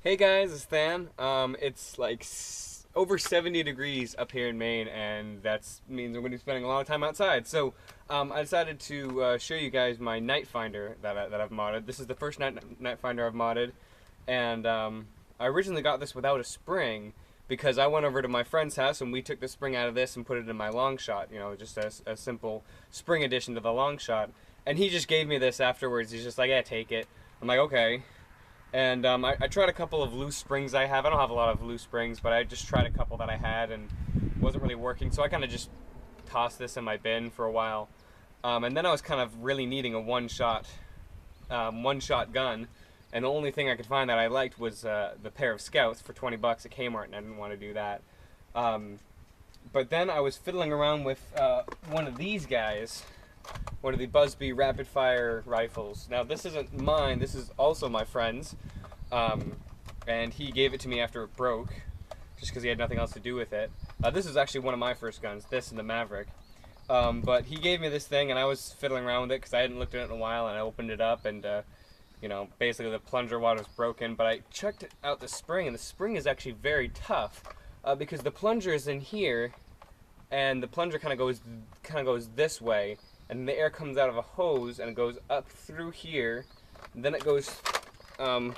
Hey guys, it's Than. It's like over 70 degrees up here in Maine, and that means we're going to be spending a lot of time outside. So I decided to show you guys my Nite Finder that I've modded. This is the first Nite Finder I've modded, and I originally got this without a spring because I went over to my friend's house and we took the spring out of this and put it in my long shot. You know, just a simple spring addition to the long shot. And he just gave me this afterwards. He's just like, "Yeah, take it." I'm like, "Okay." And I tried a couple of loose springs I have. I don't have a lot of loose springs, but I just tried a couple that I had and it wasn't really working. So I kind of just tossed this in my bin for a while. And then I was kind of really needing a one-shot gun. And the only thing I could find that I liked was the pair of Scouts for 20 bucks at Kmart, and I didn't want to do that. But then I was fiddling around with one of these guys, one of the Busby rapid fire rifles. Now this isn't mine, this is also my friend's, and he gave it to me after it broke, just because he had nothing else to do with it. This is actually one of my first guns, this and the Maverick. But he gave me this thing and I was fiddling around with it because I hadn't looked at it in a while, and I opened it up and you know, basically the plunger wad was broken, but I checked out the spring, and the spring is actually very tough because the plunger is in here and the plunger kind of goes this way, and the air comes out of a hose and it goes up through here, and then it goes kind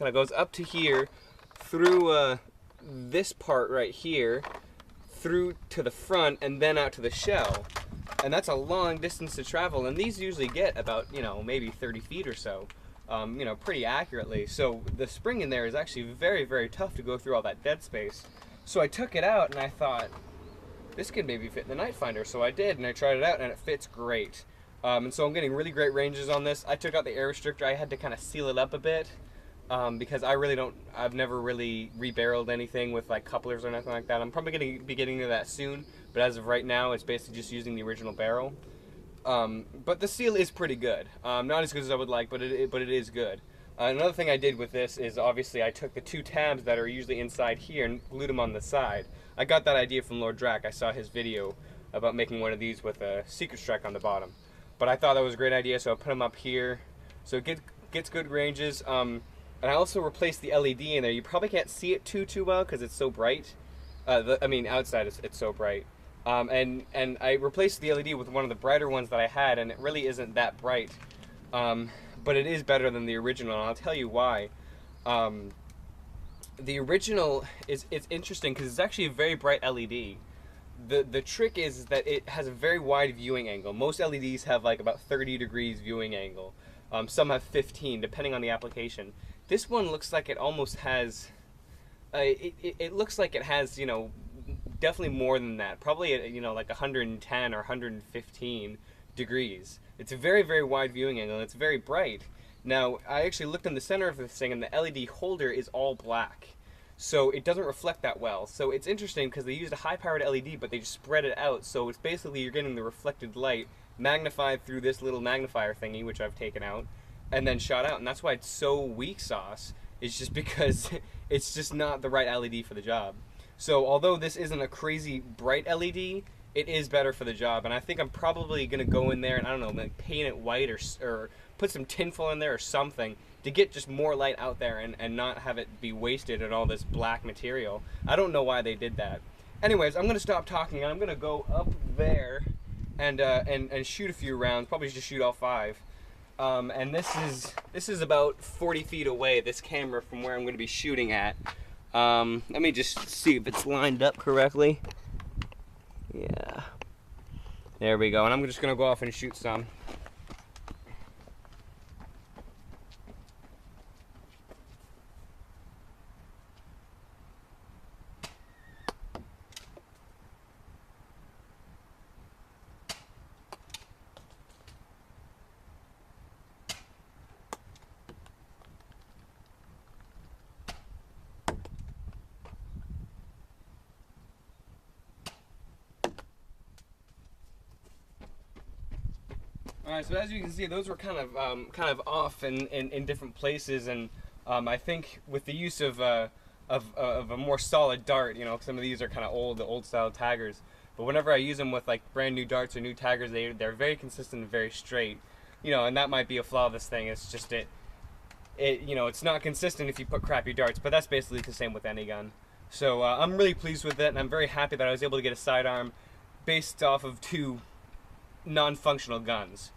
of goes up to here through this part right here through to the front and then out to the shell, and that's a long distance to travel, and these usually get about, you know, maybe 30 feet or so, you know, pretty accurately. So the spring in there is actually very, very tough to go through all that dead space. So I took it out and I thought, this could maybe fit in the Nite Finder, so I did, and I tried it out, and it fits great. And so I'm getting really great ranges on this. I took out the air restrictor. I had to kind of seal it up a bit because I've never really rebarreled anything with like couplers or anything like that. I'm probably going to be getting to that soon, but as of right now, it's basically just using the original barrel. But the seal is pretty good. Not as good as I would like, but it is good. Another thing I did with this is obviously I took the two tabs that are usually inside here and glued them on the side. I got that idea from Lord Drac. I saw his video about making one of these with a secret strike on the bottom. But I thought that was a great idea, so I put them up here. So it gets good ranges. And I also replaced the LED in there. You probably can't see it too well because it's so bright. I mean, outside it's so bright. And I replaced the LED with one of the brighter ones that I had, and it really isn't that bright. But it is better than the original, and I'll tell you why. The original it's interesting because it's actually a very bright LED. The trick is that it has a very wide viewing angle. Most LEDs have like about 30 degrees viewing angle. Some have 15, depending on the application. This one looks like it almost has, it looks like it has, you know, definitely more than that. Probably, you know, like 110 or 115 degrees. It's a very, very wide viewing angle, and it's very bright. Now, I actually looked in the center of this thing, and the LED holder is all black. So it doesn't reflect that well. So it's interesting because they used a high-powered LED, but they just spread it out. So it's basically you're getting the reflected light magnified through this little magnifier thingy, which I've taken out, and then shot out. And that's why it's so weak sauce. It's just because it's just not the right LED for the job. So although this isn't a crazy bright LED, it is better for the job, and I think I'm probably going to go in there and, I don't know, like paint it white or put some tinfoil in there or something to get just more light out there and not have it be wasted in all this black material. I don't know why they did that. Anyways, I'm going to stop talking, and I'm going to go up there and shoot a few rounds, probably just shoot all 5. And this is about 40 feet away, this camera, from where I'm going to be shooting at. Let me just see if it's lined up correctly. Yeah. There we go. And I'm just going to go off and shoot some. Alright, so as you can see, those were kind of off in different places, and I think with the use of a more solid dart, you know, some of these are kind of the old style taggers, but whenever I use them with like brand new darts or new taggers, they're very consistent and very straight, you know, and that might be a flaw of this thing. It's just it's not consistent if you put crappy darts, but that's basically the same with any gun. So I'm really pleased with it, and I'm very happy that I was able to get a sidearm based off of 2 non-functional guns.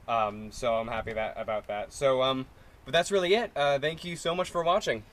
So I'm happy about that. So, but that's really it. Thank you so much for watching.